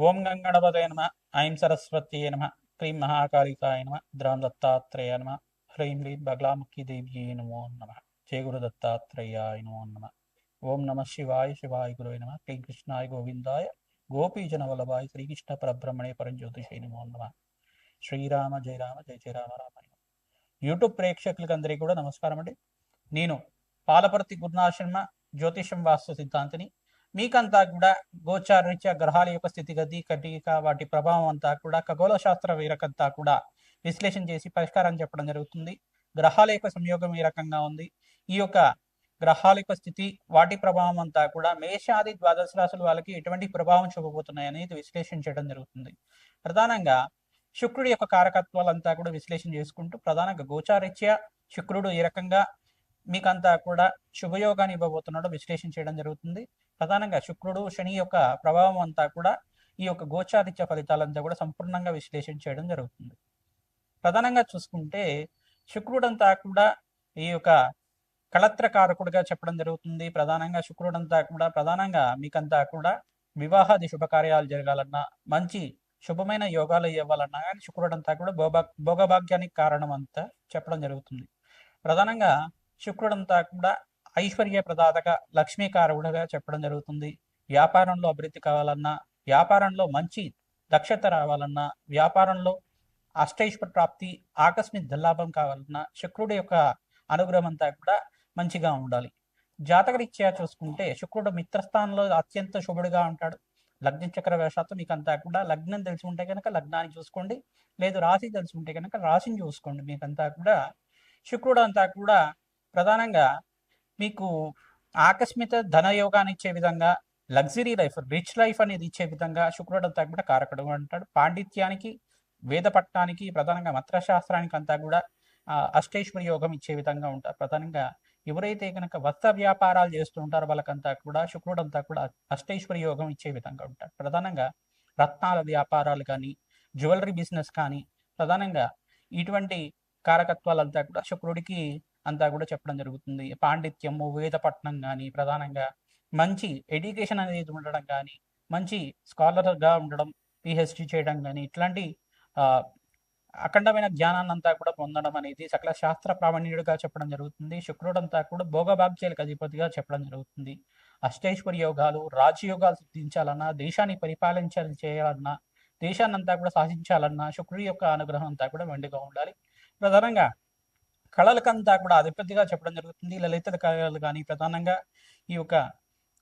ఓం గంగణపతయ నమ. ఐం సరస్వత్యే నమ. క్రీం మహాకాళికాయ నమ. ద్రాం దత్తాత్రేయ నమ. హ్రీం హ్రీం బగలాముఖి దేవ్యే నమో నమ. జయ గురు దత్తాత్రేయాయ నమో నమ. ఓం నమ శివాయ శివాయ గురువే నమ. క్లీం కృష్ణాయ గోవిందాయ గోపీజన వల్లభాయ శ్రీకృష్ణ పరబ్రహ్మణే పరంజ్యోతిషే నమో నమ. శ్రీరామ జయ రామ జయ జయ రామ రామ. యూట్యూబ్ ప్రేక్షకులకి అందరికీ కూడా నమస్కారం అండి. నేను పాలపర్తి గురునాథ శర్మ, జ్యోతిషం వాస్తు సిద్ధాంతిని. మీకంతా కూడా గోచారరీత్యా గ్రహాల యొక్క స్థితిగతి కటిక వాటి ప్రభావం అంతా కూడా ఖగోళ శాస్త్ర వీరకంతా కూడా విశ్లేషణ చేసి పరిష్కారం చెప్పడం జరుగుతుంది. గ్రహాల యొక్క సంయోగం ఏ రకంగా ఉంది, ఈ యొక్క గ్రహాల యొక్క స్థితి, వాటి ప్రభావం అంతా కూడా మేషాది ద్వాదశ రాశుల వాళ్ళకి ఎటువంటి ప్రభావం చూపబోతున్నాయి అనేది విశ్లేషణ చేయడం జరుగుతుంది. ప్రధానంగా శుక్రుడి యొక్క కారకత్వాలంతా కూడా విశ్లేషణ చేసుకుంటూ ప్రధానంగా గోచారరీత్యా శుక్రుడు ఏ రకంగా మీకంతా కూడా శుభయోగాన్ని ఇవ్వబోతున్నాడో విశ్లేషణ చేయడం జరుగుతుంది. ప్రధానంగా శుక్రుడు శని యొక్క ప్రభావం అంతా కూడా ఈ యొక్క గోచారిత్య ఫలితాలంతా కూడా సంపూర్ణంగా విశ్లేషణ చేయడం జరుగుతుంది. ప్రధానంగా చూసుకుంటే శుక్రుడంతా కూడా ఈ యొక్క కళత్రకారకుడిగా చెప్పడం జరుగుతుంది. ప్రధానంగా శుక్రుడంతా కూడా ప్రధానంగా మీకంతా కూడా వివాహాది శుభకార్యాలు జరగాలన్నా, మంచి శుభమైన యోగాలు ఇవ్వాలన్నా కానీ శుక్రుడంతా కూడా భోగభాగ్యానికి కారణం అంతా చెప్పడం జరుగుతుంది. ప్రధానంగా శుక్రుడంతా కూడా ఐశ్వర్య ప్రదాతగా లక్ష్మీకారకుడుగా చెప్పడం జరుగుతుంది. వ్యాపారంలో అభివృద్ధి కావాలన్నా, వ్యాపారంలో మంచి దక్షత రావాలన్నా, వ్యాపారంలో అష్టైశ్వర ప్రాప్తి, ఆకస్మిక ధనలాభం కావాలన్నా శుక్రుడి యొక్క అనుగ్రహం అంతా కూడా మంచిగా ఉండాలి. జాతకరీత్యా చూసుకుంటే శుక్రుడు మిత్రస్థానంలో అత్యంత శుభుడిగా ఉంటాడు. లగ్న చక్ర వేషాత్తు మీకంతా కూడా లగ్నం తెలిసి ఉంటే కనుక లగ్నాన్ని చూసుకోండి, లేదు రాశి తెలిసి ఉంటే కనుక రాశిని చూసుకోండి. మీకంతా కూడా శుక్రుడు అంతా కూడా ప్రధానంగా మీకు ఆకస్మిక ధనయోగాన్ని ఇచ్చే విధంగా, లగ్జరీ లైఫ్, రిచ్ లైఫ్ అనేది ఇచ్చే విధంగా శుక్రుడు అంతా కూడా కారకుడు అంటాడు. పాండిత్యానికి, వేద పట్టణానికి, ప్రధానంగా మంత్రశాస్త్రానికి అంతా కూడా అష్టైశ్వర్య యోగం ఇచ్చే విధంగా ఉంటారు. ప్రధానంగా ఎవరైతే కనుక వస్త్ర వ్యాపారాలు చేస్తూ ఉంటారో వాళ్ళకంతా కూడా శుక్రుడు అంతా కూడా అష్టైశ్వర్య యోగం ఇచ్చే విధంగా ఉంటారు. ప్రధానంగా రత్నాల వ్యాపారాలు కానీ, జ్యువెలరీ బిజినెస్ కానీ, ప్రధానంగా ఇటువంటి కారకత్వాలంతా కూడా శుక్రుడికి అంతా కూడా చెప్పడం జరుగుతుంది. పాండిత్యము, వేద పట్టణం కానీ, ప్రధానంగా మంచి ఎడ్యుకేషన్ అనేది ఉండడం కానీ, మంచి స్కాలర్గా ఉండడం, పిహెచ్డి చేయడం కానీ, ఇట్లాంటి అఖండమైన జ్ఞానాన్ని అంతా కూడా పొందడం అనేది సకల శాస్త్ర ప్రావీణ్యుడిగా చెప్పడం జరుగుతుంది. శుక్రుడంతా కూడా భోగభాగ్యాలకు అధిపతిగా చెప్పడం జరుగుతుంది. అష్టైశ్వర్య యోగాలు, రాజయోగాలు సిద్ధించాలన్నా, దేశాన్ని పరిపాలించాలి చేయాలన్నా, దేశాన్ని అంతా కూడా శాసించాలన్నా శుక్రుడి యొక్క అనుగ్రహం అంతా కూడా మెండుగా ఉండాలి. ప్రధానంగా కళలకంతా కూడా అధిపతిగా చెప్పడం జరుగుతుంది. లలిత కళలు కానీ, ప్రధానంగా ఈ యొక్క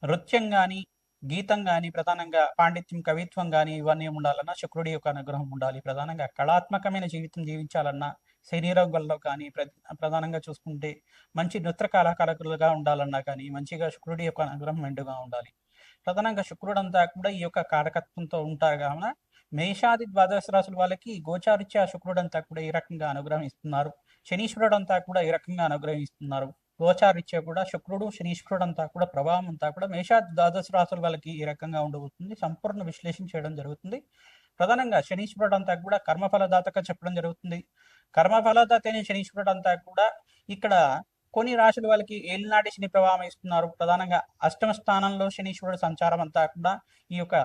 నృత్యం కానీ, గీతం కానీ, ప్రధానంగా పాండిత్యం, కవిత్వం కానీ ఇవన్నీ ఉండాలన్నా శుక్రుడి యొక్క అనుగ్రహం ఉండాలి. ప్రధానంగా కళాత్మకమైన జీవితం జీవించాలన్నా, శరీరంలో కానీ, ప్రధానంగా చూసుకుంటే మంచి నృత్య కళాకారులుగా ఉండాలన్నా కానీ మంచిగా శుక్రుడి యొక్క అనుగ్రహం మెండుగా ఉండాలి. ప్రధానంగా శుక్రుడంతా కూడా ఈ యొక్క కారకత్వంతో ఉంటారు కావున మేషాది ద్వాదశ రాశుల వాళ్ళకి గోచారిత్య శుక్రుడంతా కూడా ఈ రకంగా అనుగ్రహం ఇస్తున్నారు. శనీశ్వరుడు అంతా కూడా ఈ రకంగా అనుగ్రహిస్తున్నారు. గోచారిత్య కూడా శుక్రుడు, శనీశ్వరుడు అంతా కూడా ప్రభావం అంతా కూడా మేషాది ద్వాదశ రాశుల వాళ్ళకి ఈ రకంగా ఉండబోతుంది. సంపూర్ణ విశ్లేషణ చేయడం జరుగుతుంది. ప్రధానంగా శనీశ్వరుడు అంతా కూడా కర్మఫలదాతగా చెప్పడం జరుగుతుంది. కర్మఫలదాత అయిన శనీశ్వరుడు అంతా కూడా ఇక్కడ కొన్ని రాశుల వాళ్ళకి ఏలినాటి శని ప్రభావం ఇస్తున్నారు. ప్రధానంగా అష్టమ స్థానంలో శనీశ్వరుడు సంచారం అంతా కూడా ఈ యొక్క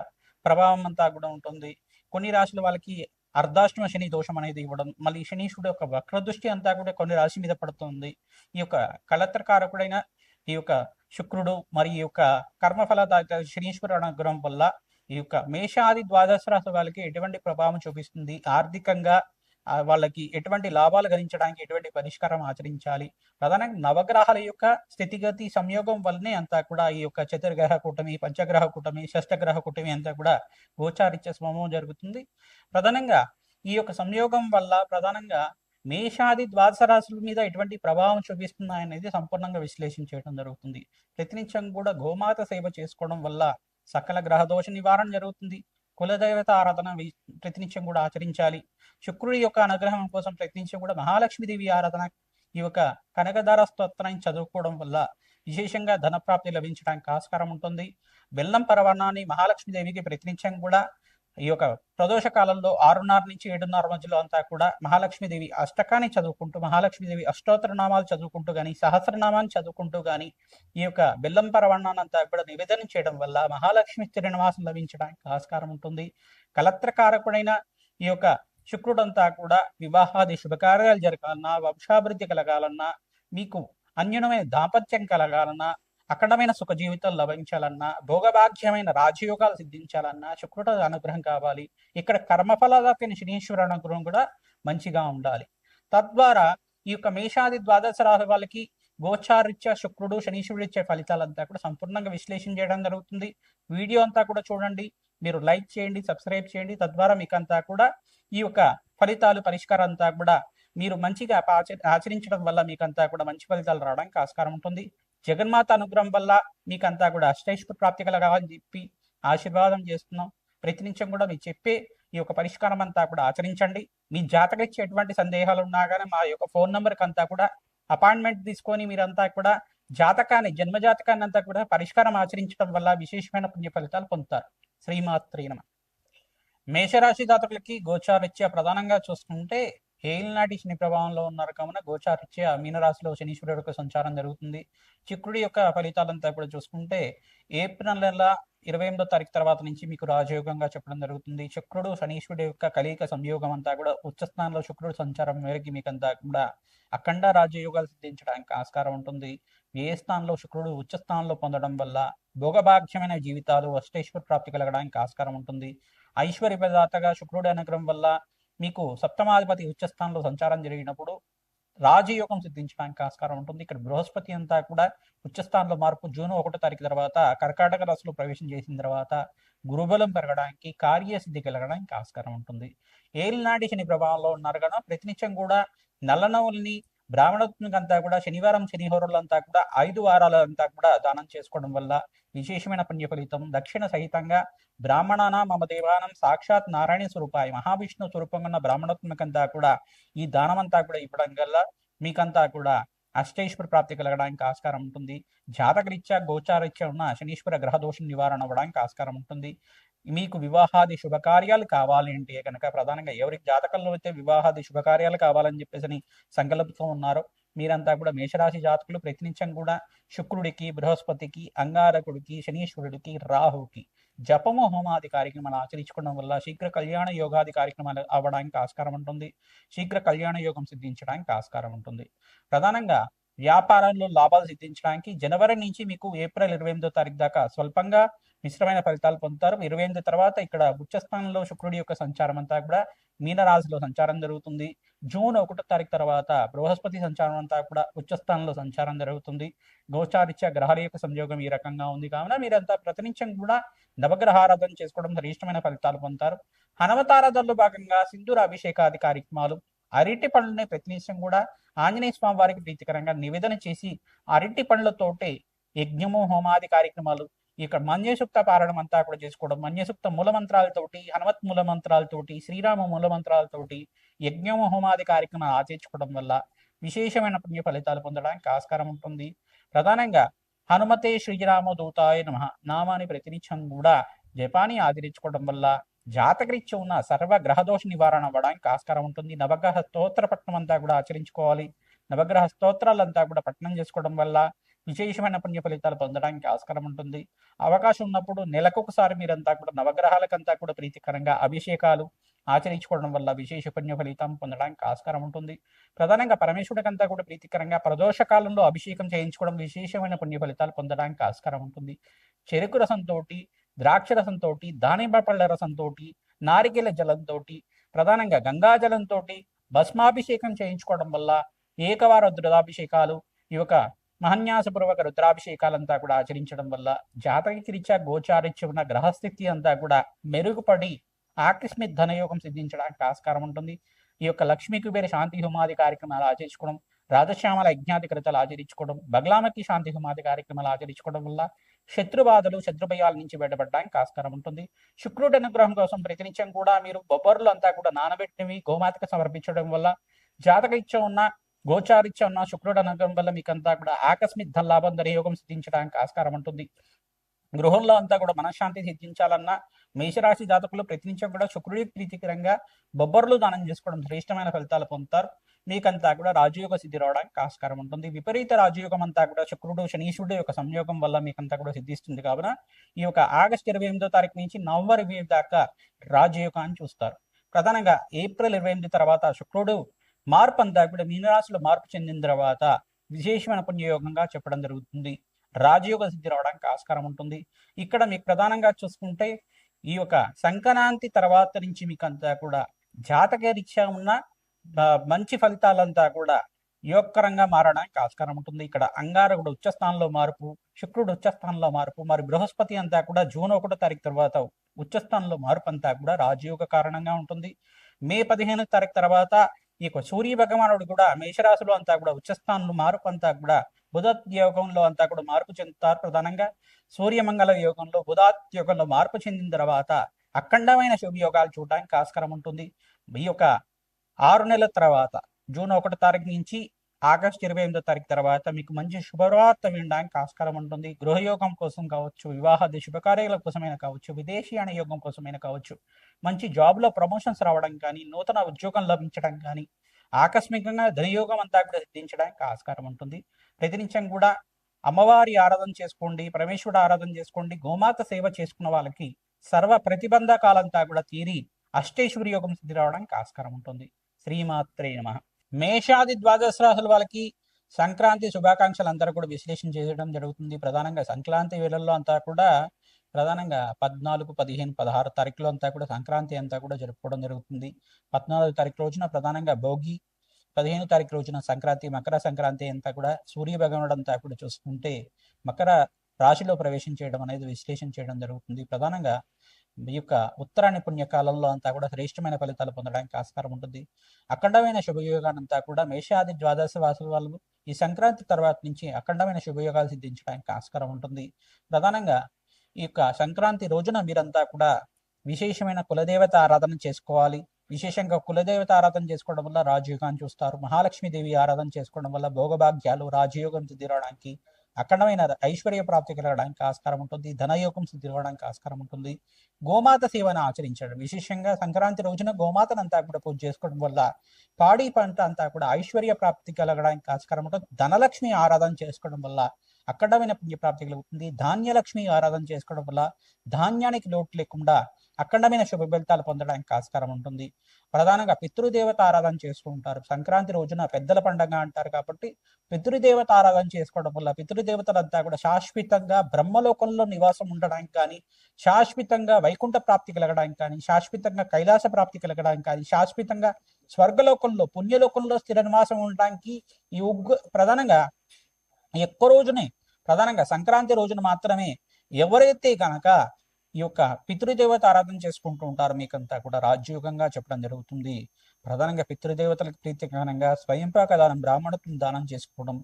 ప్రభావం అంతా కూడా ఉంటుంది. కొన్ని రాశుల వాళ్ళకి అర్ధాష్టమ శని దోషం అనేది ఇవ్వడం, మళ్ళీ శనీశ్వరుడు యొక్క వక్రదృష్టి అంతా కూడా కొన్ని రాశి మీద పడుతుంది. ఈ యొక్క కళత్రకారకుడైన ఈ యొక్క శుక్రుడు మరియు ఈ యొక్క కర్మఫలదాత శనీశ్వరుడు అనుగ్రహం వల్ల ఈ యొక్క మేషాది ద్వాదశ రాశి వాళ్ళకి ఎటువంటి ప్రభావం చూపిస్తుంది, ఆర్థికంగా వాళ్ళకి ఎటువంటి లాభాలు గణించడానికి ఎటువంటి పరిష్కారం ఆచరించాలి, ప్రధానంగా నవగ్రహాల యొక్క స్థితిగతి సంయోగం వల్లనే అంతా కూడా ఈ యొక్క చతుర్గ్రహ కూటమి, పంచగ్రహ కూటమి, షష్టగ్రహ కూటమి అంతా కూడా గోచారిత్య స్వభావం జరుగుతుంది. ప్రధానంగా ఈ యొక్క సంయోగం వల్ల ప్రధానంగా మేషాది ద్వాదశ రాశుల మీద ఎటువంటి ప్రభావం చూపిస్తున్నాయనేది సంపూర్ణంగా విశ్లేషణ చేయడం జరుగుతుంది. ప్రతినిత్యం కూడా గోమాత సేవ చేసుకోవడం వల్ల సకల గ్రహ దోష నివారణ జరుగుతుంది. కులదేవత ఆరాధన ప్రతినిత్యం కూడా ఆచరించాలి. శుక్రుడి యొక్క అనుగ్రహం కోసం ప్రయత్నించి కూడా మహాలక్ష్మీదేవి ఆరాధన, ఈ యొక్క కనకదార స్తోత్రాన్ని చదువుకోవడం వల్ల విశేషంగా ధనప్రాప్తి లభించడానికి ఆస్కారం ఉంటుంది. బెల్లం పరవాణాన్ని మహాలక్ష్మీదేవికి ప్రతినిత్యం కూడా ఈ యొక్క ప్రదోష కాలంలో 6:30 నుంచి 7:30 మధ్యలో అంతా కూడా మహాలక్ష్మీదేవి అష్టకాన్ని చదువుకుంటూ, మహాలక్ష్మీదేవి అష్టోత్తర నామాలు చదువుకుంటూ కానీ, సహస్రనామాన్ని చదువుకుంటూ కానీ ఈ యొక్క బెల్లం పరవన్నాన్ని అంతా కూడా నివేదన చేయడం వల్ల మహాలక్ష్మి స్థిర నివాసం లభించడానికి ఆస్కారం ఉంటుంది. కలత్రకారకుడైన ఈ యొక్క శుక్రుడంతా కూడా వివాహాది శుభకార్యాలు జరగాలన్నా, వంశాభివృద్ధి కలగాలన్నా, మీకు అన్యునమైన దాంపత్యం కలగాలన్నా, అఖండమైన సుఖ జీవితం లభించాలన్నా, భోగభాగ్యమైన రాజయోగాలు సిద్ధించాలన్నా శుక్రుడు అనుగ్రహం కావాలి. ఇక్కడ కర్మఫలదాతైన శనీశ్వర అనుగ్రహం కూడా మంచిగా ఉండాలి. తద్వారా ఈ యొక్క మేషాది ద్వాదశ రాశి వాళ్ళకి గోచారిత్య శుక్రుడు శనీశ్వరుడు ఇచ్చే ఫలితాలంతా కూడా సంపూర్ణంగా విశ్లేషణ చేయడం జరుగుతుంది. వీడియో అంతా కూడా చూడండి, మీరు లైక్ చేయండి, సబ్స్క్రైబ్ చేయండి. తద్వారా మీకంతా కూడా ఈ యొక్క ఫలితాలు పరిష్కారం అంతా కూడా మీరు మంచిగా ఆచరించడం వల్ల మీకంతా కూడా మంచి ఫలితాలు రావడానికి ఆస్కారం ఉంటుంది. జగన్మాత అనుగ్రహం వల్ల మీకంతా కూడా అష్టైశ్వర్య ప్రాప్తి కలగాలని చెప్పి ఆశీర్వాదం చేస్తున్నాం. ప్రతినిత్యం కూడా మీరు చెప్పే ఈ యొక్క పరిష్కారం అంతా కూడా ఆచరించండి. మీ జాతకరీత్యా ఎటువంటి సందేహాలు ఉన్నా కానీ మా యొక్క ఫోన్ నెంబర్కి అంతా కూడా అపాయింట్మెంట్ తీసుకొని మీరంతా కూడా జాతకాన్ని, జన్మజాతకాన్ని అంతా కూడా పరిష్కారం ఆచరించడం వల్ల విశేషమైన పుణ్య ఫలితాలు పొందుతారు. శ్రీమాత్రే నమః. మేషరాశి జాతకులకి గోచారీత్యా ప్రధానంగా చూసుకుంటే ఏలినాటి శని ప్రభావంలో ఉన్నారు కావున గోచారీత్యా మీనరాశిలో శనీశ్వరుడు యొక్క సంచారం జరుగుతుంది. శుక్రుడి యొక్క ఫలితాలంతా కూడా చూసుకుంటే ఏప్రిల్ నెల 28వ తారీఖు తర్వాత నుంచి మీకు రాజయోగంగా చెప్పడం జరుగుతుంది. శుక్రుడు శనీశ్వరుడు యొక్క కలయిక సంయోగం అంతా కూడా ఉచ్చస్థానంలో శుక్రుడు సంచారం మేరకు మీకంతా కూడా అఖండ రాజయోగాలు సిద్ధించడానికి ఆస్కారం ఉంటుంది. ఏ స్థానంలో శుక్రుడు ఉచ్చస్థానంలో పొందడం వల్ల భోగభాగ్యమైన జీవితాలు, అష్టైశ్వర్య ప్రాప్తి కలగడానికి ఆస్కారం ఉంటుంది. ఐశ్వర్య ప్రదాతగా శుక్రుడి అనుగ్రహం వల్ల మీకు సప్తమాధిపతి ఉచ్చస్థానంలో సంచారం జరిగినప్పుడు రాజయోగం సిద్ధించడానికి ఆస్కారం ఉంటుంది. ఇక్కడ బృహస్పతి అంతా కూడా ఉచ్చస్థానంలో మార్పు జూన్ 1వ తారీఖు తర్వాత కర్కాటక రాశిలో ప్రవేశం చేసిన తర్వాత గురుబలం పెరగడానికి, కార్యసిద్ధి కలగడానికి ఆస్కారం ఉంటుంది. ఏలినాటి శని ప్రభావంలో ఉన్నారు కదా, ప్రతినిత్యం కూడా నల్లనవుల్ని బ్రాహ్మణత్వంకంతా కూడా శనివారం శనిహోరులంతా కూడా 5 వారాలంతా కూడా దానం చేసుకోవడం వల్ల విశేషమైన పుణ్య ఫలితం. దక్షిణ సహితంగా బ్రాహ్మణాన మమ దేవానం సాక్షాత్ నారాయణ స్వరూపాయ మహావిష్ణు స్వరూపంగా ఉన్న బ్రాహ్మణత్మకంతా కూడా ఈ దానం అంతా కూడా ఇవ్వడం వల్ల మీకంతా కూడా అష్టైశ్వర ప్రాప్తి కలగడానికి ఆస్కారం ఉంటుంది. జాతకరీత్యా గోచారీత్యా ఉన్న శనీశ్వర గ్రహ దోషం నివారణ అవ్వడానికి ఆస్కారం ఉంటుంది. మీకు వివాహాది శుభకార్యాలు కావాలి అంటే కనుక ప్రధానంగా ఎవరికి జాతకంలో అయితే వివాహాది శుభకార్యాలు కావాలని చెప్పేసి సంకల్పంతో ఉన్నారో మీరంతా కూడా మేషరాశి జాతకులు ప్రతినిత్యం కూడా శుక్రుడికి, బృహస్పతికి, అంగారకుడికి, శనీశ్వరుడికి, రాహుకి జపము హోమాది కార్యక్రమాలు ఆచరించుకోవడం వల్ల శీఘ్ర కళ్యాణ యోగాది కార్యక్రమాలు అవ్వడానికి ఆస్కారం ఉంటుంది. శీఘ్ర కళ్యాణ యోగం సిద్ధించడానికి ఆస్కారం ఉంటుంది. ప్రధానంగా వ్యాపారంలో లాభాలు సిద్ధించడానికి జనవరి నుంచి మీకు ఏప్రిల్ 28వ తారీఖు దాకా స్వల్పంగా మిశ్రమైన ఫలితాలు పొందుతారు. 28 తర్వాత ఇక్కడ ఉచ్చస్థానంలో శుక్రుడి యొక్క సంచారం అంతా కూడా మీనరాశిలో సంచారం జరుగుతుంది. జూన్ 1వ తారీఖు తర్వాత బృహస్పతి సంచారం అంతా కూడా ఉచ్చస్థానంలో సంచారం జరుగుతుంది. గోచారీత్యా గ్రహాల యొక్క సంయోగం ఈ రకంగా ఉంది కావున మీరంతా ప్రతినిత్యం కూడా నవగ్రహారాధన చేసుకోవడం శ్రేష్టమైన ఫలితాలు పొందుతారు. హనుమతారాధనలో భాగంగా సింధూర అభిషేకాది కార్యక్రమాలు, అరటి పండ్లని ప్రతినిత్యం కూడా ఆంజనేయ స్వామి వారికి ప్రీతికరంగా నివేదన చేసి అరటి పండ్లతోటి యజ్ఞము హోమాది కార్యక్రమాలు, ఇక్కడ మన్యసూక్త పారాయణం అంతా కూడా చేసుకోవడం, మన్యసూక్త మూల మంత్రాలతోటి, హనుమత్ మూల మంత్రాలతోటి, శ్రీరామ మూల మంత్రాలతోటి యజ్ఞము హోమాది కార్యక్రమాలు ఆచరించుకోవడం వల్ల విశేషమైన పుణ్య ఫలితాలు పొందడానికి ఆస్కారం ఉంటుంది. ప్రధానంగా హనుమతే శ్రీరామ దూతాయ నమః నామాన్ని ప్రతినిత్యం కూడా జపాన్ని ఆచరించుకోవడం వల్ల జాతకరీత్యా ఉన్న సర్వ గ్రహదోష నివారణ అవ్వడానికి ఆస్కారం ఉంటుంది. నవగ్రహ స్తోత్ర పఠనం అంతా కూడా ఆచరించుకోవాలి. నవగ్రహ స్తోత్రాలంతా కూడా పఠనం చేసుకోవడం వల్ల విశేషమైన పుణ్య ఫలితాలు పొందడానికి ఆస్కారం ఉంటుంది. అవకాశం ఉన్నప్పుడు నెలకొకసారి మీరంతా కూడా నవగ్రహాలకంతా కూడా ప్రీతికరంగా అభిషేకాలు ఆచరించుకోవడం వల్ల విశేష పుణ్య ఫలితం పొందడానికి ఆస్కారం ఉంటుంది. ప్రధానంగా పరమేశ్వరుడికంతా కూడా ప్రీతికరంగా ప్రదోష కాలంలో అభిషేకం చేయించుకోవడం విశేషమైన పుణ్య ఫలితాలు పొందడానికి ఆస్కారం ఉంటుంది. చెరుకు రసంతో, ద్రాక్ష రసంతో, దానిమ్మ పళ్ళ రసంతో, నారికేల జలంతో, ప్రధానంగా గంగా జలంతో భస్మాభిషేకం చేయించుకోవడం వల్ల ఏకవార రుద్రాభిషేకాలు, ఈ యొక్క మహన్యాసపూర్వక రుద్రాభిషేకాలంతా కూడా ఆచరించడం వల్ల జాతకరీత్యా గోచారీత్యా ఉన్న గ్రహస్థితి అంతా కూడా మెరుగుపడి ఆకస్మిక ధనయోగం సిద్ధించడానికి ఆస్కారం ఉంటుంది. ఈ యొక్క లక్ష్మీ కుబేర శాంతి హోమాది కార్యక్రమాలు ఆచరించుకోవడం, రాధశ్యామల యజ్ఞాది కృతాలు ఆచరించుకోవడం, బగ్లామకి శాంతి హోమాది కార్యక్రమాలు ఆచరించుకోవడం వల్ల శత్రుబాధలు, శత్రుభయాల నుంచి బయటపడడానికి ఆస్కారం ఉంటుంది. శుక్రుడి అనుగ్రహం కోసం ప్రతినిత్యం కూడా మీరు బొబ్బర్లు అంతా కూడా నానబెట్టినవి గోమాతకు సమర్పించడం వల్ల జాతకరీత్యా ఉన్న గోచారీత్యా ఉన్న శుక్రుడి అనుగ్రహం వల్ల మీకంతా కూడా ఆకస్మిక ధన లాభం ధనయోగం సిద్ధించడానికి ఆస్కారం ఉంటుంది. గృహంలో అంతా కూడా మనశ్శాంతి సిద్ధించాలన్నా మేషరాశి జాతకులు ప్రతినిత్యం కూడా శుక్రుడికి ప్రీతికరంగా బొబ్బర్లు దానం చేసుకోవడం శ్రేష్టమైన ఫలితాలు పొందుతారు. మీకంతా కూడా రాజయోగ సిద్ధి రావడానికి ఆస్కారం ఉంటుంది. విపరీత రాజయోగం అంతా కూడా శుక్రుడు శనీశ్వరుడు యొక్క సంయోగం వల్ల మీకంతా కూడా సిద్ధిస్తుంది. కావున ఈ యొక్క ఆగస్టు 28వ తారీఖు నుంచి నవంబర్ 20 దాకా రాజయోగాన్ని చూస్తారు. ప్రధానంగా ఏప్రిల్ 28 తర్వాత శుక్రుడు మార్పు అంతా కూడా మీనరాశిలో మార్పు చెందిన తర్వాత విశేషమైన పుణ్యయోగంగా చెప్పడం జరుగుతుంది. రాజయోగ సిద్ధి రావడానికి ఆస్కారం ఉంటుంది. ఇక్కడ మీకు ప్రధానంగా చూసుకుంటే ఈ యొక్క సంక్రాంతి తర్వాత నుంచి మీకు అంతా కూడా జాతక రీత్యా ఉన్న మంచి ఫలితాలంతా కూడా యోగకరంగా మారడానికి ఆస్కారం ఉంటుంది. ఇక్కడ అంగారకుడు ఉచ్చస్థానంలో మార్పు, శుక్రుడు ఉచ్చస్థానంలో మార్పు, మరి బృహస్పతి అంతా కూడా జూన్ 1వ తారీఖు తర్వాత ఉచ్చస్థానంలో మార్పు అంతా కూడా రాజయోగ కారణంగా ఉంటుంది. మే 15వ తారీఖు తర్వాత ఈ యొక్క సూర్య భగవానుడు కూడా మేషరాశిలో అంతా కూడా ఉచ్చస్థానంలో మార్పు అంతా కూడా బుధాత్య యోగంలో అంతా కూడా మార్పు చెందుతారు. ప్రధానంగా సూర్యమంగళ యోగంలో బుధాత్య యోగంలో మార్పు చెందిన తర్వాత అఖండమైన శుభయోగాలు చూడడానికి ఆస్కారం ఉంటుంది. ఈ యొక్క 6 నెలల తర్వాత జూన్ 1వ తారీఖు నుంచి ఆగస్టు 28వ తారీఖు తర్వాత మీకు మంచి శుభవార్త వినడానికి ఆస్కారం ఉంటుంది. గృహయోగం కోసం కావచ్చు, వివాహాది శుభకార్యాల కోసమైనా కావచ్చు, విదేశీయాన యోగం కోసమైనా కావచ్చు, మంచి జాబ్లో ప్రమోషన్స్ రావడం కానీ, నూతన ఉద్యోగం లభించడం కానీ, ఆకస్మికంగా ధనయోగం అంతా కూడా సిద్ధించడానికి ఆస్కారం ఉంటుంది. ప్రతినిత్యం కూడా అమ్మవారి ఆరాధన చేసుకోండి, పరమేశ్వరుడు ఆరాధన చేసుకోండి, గోమాత సేవ చేసుకున్న వాళ్ళకి సర్వ ప్రతిబంధకాలంతా కూడా తీరి అష్టేశ్వరి యోగం సిద్ధి రావడానికి ఆస్కారం ఉంటుంది. శ్రీమాత్రే నమః. మేషాది ద్వాదశ రాశుల వాళ్ళకి సంక్రాంతి శుభాకాంక్షలు అందరూ కూడా విశ్లేషణ చేయడం జరుగుతుంది. ప్రధానంగా సంక్రాంతి వేళల్లో అంతా కూడా ప్రధానంగా 14, 15, 16 తారీఖులో అంతా కూడా సంక్రాంతి అంతా కూడా జరుపుకోవడం జరుగుతుంది. 14వ తారీఖు రోజున ప్రధానంగా భోగి, 15వ తారీఖు రోజున సంక్రాంతి, మకర సంక్రాంతి అంతా కూడా సూర్య భగవానుడు అంతా కూడా చూసుకుంటే మకర రాశిలో ప్రవేశం చేయడం అనేది విశ్లేషణ చేయడం జరుగుతుంది. ప్రధానంగా ఈ యొక్క ఉత్తరాయణ పుణ్యకాలంలో అంతా కూడా శ్రేష్టమైన ఫలితాలు పొందడానికి ఆస్కారం ఉంటుంది. అఖండమైన శుభయోగానంతా కూడా మేషాది ద్వాదశ వాసుల వాళ్ళు ఈ సంక్రాంతి తర్వాత నుంచి అఖండమైన శుభయోగాలు సిద్ధించడానికి ఆస్కారం ఉంటుంది. ప్రధానంగా ఈ యొక్క సంక్రాంతి రోజున మీరంతా కూడా విశేషమైన కులదేవత ఆరాధన చేసుకోవాలి. విశేషంగా కులదేవత ఆరాధన చేసుకోవడం వల్ల రాజయోగాన్ని చూస్తారు. మహాలక్ష్మీదేవి ఆరాధన చేసుకోవడం వల్ల భోగభాగ్యాలు, రాజయోగం సిద్ధి రావడానికి, అఖండమైన ఐశ్వర్య ప్రాప్తి కలగడానికి ఆస్కారం ఉంటుంది. ధనయోగం సిద్ధి రావడానికి ఆస్కారం ఉంటుంది. గోమాత సేవను ఆచరించడం, విశేషంగా సంక్రాంతి రోజున గోమాతను అంతా కూడా పూజ చేసుకోవడం వల్ల పాడి పంట అంతా కూడా ఐశ్వర్య ప్రాప్తి కలగడానికి ఆస్కారం ఉంటుంది. ధనలక్ష్మి ఆరాధన చేసుకోవడం వల్ల అఖండమైన పుణ్యప్రాప్తి కలుగుతుంది. ధాన్యలక్ష్మి ఆరాధన చేసుకోవడం వల్ల ధాన్యానికి లోటు లేకుండా అఖండమైన శుభ ఫలితాలు పొందడానికి ఆస్కారం ఉంటుంది. ప్రధానంగా పితృదేవత ఆరాధన చేసుకుంటారు. సంక్రాంతి రోజున పెద్దల పండుగ అంటారు కాబట్టి పితృదేవత ఆరాధన చేసుకోవడం వల్ల పితృదేవతలంతా కూడా శాశ్వతంగా బ్రహ్మలోకంలో నివాసం ఉండడానికి కానీ, శాశ్వతంగా వైకుంఠ ప్రాప్తి కలగడానికి కానీ, శాశ్వతంగా కైలాస ప్రాప్తి కలగడానికి కానీ, శాశ్వతంగా స్వర్గలోకంలో పుణ్యలోకంలో స్థిర నివాసం ఉండడానికి ఈ ప్రధానంగా ఎక్కువ రోజునే ప్రధానంగా సంక్రాంతి రోజున మాత్రమే ఎవరైతే కనుక ఈ యొక్క పితృదేవత ఆరాధన చేసుకుంటూ ఉంటారో మీకంతా కూడా రాజ్యోగంగా చెప్పడం జరుగుతుంది. ప్రధానంగా పితృదేవతలకు ప్రీతికరంగా స్వయంపాక దానం, బ్రాహ్మణత్వం దానం చేసుకోవడం,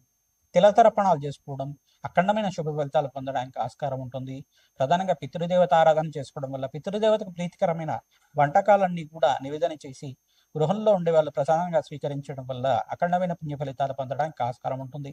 తిలతర్పణాలు చేసుకోవడం, అఖండమైన శుభ ఫలితాలు పొందడానికి ఆస్కారం ఉంటుంది. ప్రధానంగా పితృదేవత ఆరాధన చేసుకోవడం వల్ల పితృదేవతకు ప్రీతికరమైన వంటకాలన్నీ కూడా నివేదన చేసి గృహంలో ఉండే వాళ్ళు ప్రధానంగా స్వీకరించడం వల్ల అఖండమైన పుణ్య ఫలితాలు పొందడానికి ఆస్కారం ఉంటుంది.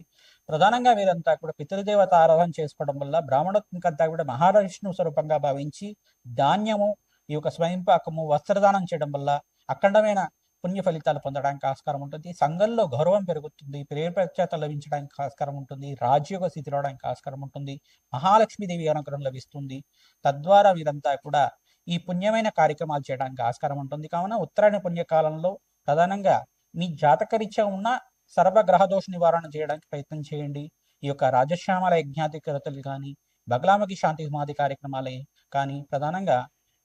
ప్రధానంగా వీరంతా కూడా పితృదేవత ఆరాధన చేసుకోవడం వల్ల బ్రాహ్మణత్వంకంతా కూడా మహావిష్ణు స్వరూపంగా భావించి ధాన్యము, ఈ యొక్క స్వయంపాకము, వస్త్రదానం చేయడం వల్ల అఖండమైన పుణ్య ఫలితాలు పొందడానికి ఆస్కారం ఉంటుంది. సంఘంలో గౌరవం పెరుగుతుంది, ప్రేమ ప్రఖ్యాత లభించడానికి ఆస్కారం ఉంటుంది, రాజ్యోగ స్థితి రావడానికి ఆస్కారం ఉంటుంది, మహాలక్ష్మీదేవి అనుగ్రహం లభిస్తుంది. తద్వారా వీరంతా కూడా ఈ పుణ్యమైన కార్యక్రమాలు చేయడానికి ఆస్కారం ఉంటుంది. కావున ఉత్తరాయణ పుణ్యకాలంలో ప్రధానంగా మీ జాతకరీత్యా ఉన్న సర్వగ్రహ దోష నివారణ చేయడానికి ప్రయత్నం చేయండి. ఈ యొక్క రాజశ్యామల యజ్ఞాధికరతలు కానీ, బగలాముఖి శాంతి హోమాది కార్యక్రమాలే కానీ, ప్రధానంగా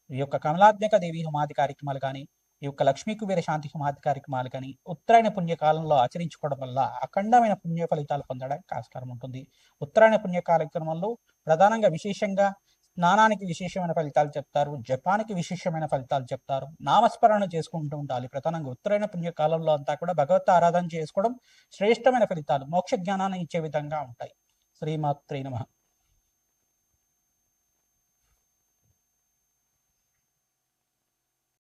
ఈ యొక్క కమలాత్మక దేవి హోమాది కార్యక్రమాలు కానీ, ఈ యొక్క లక్ష్మీ కుబేర శాంతి హోమాది కార్యక్రమాలు కానీ ఉత్తరాయణ పుణ్యకాలంలో ఆచరించుకోవడం వల్ల అఖండమైన పుణ్య ఫలితాలు పొందడానికి ఆస్కారం ఉంటుంది. ఉత్తరాయణ పుణ్య కార్యక్రమంలో ప్రధానంగా విశేషంగా స్నానానికి విశేషమైన ఫలితాలు చెప్తారు, జపానికి విశేషమైన ఫలితాలు చెప్తారు, నామస్మరణ చేసుకుంటూ ఉండాలి. ప్రధానంగా ఉత్తరాయణ పుణ్యకాలంలో అంతా కూడా భగవత్ ఆరాధన చేసుకోవడం శ్రేష్టమైన ఫలితాలు, మోక్ష జ్ఞానాన్ని ఇచ్చే విధంగా ఉంటాయి. శ్రీమాత్రే నమః.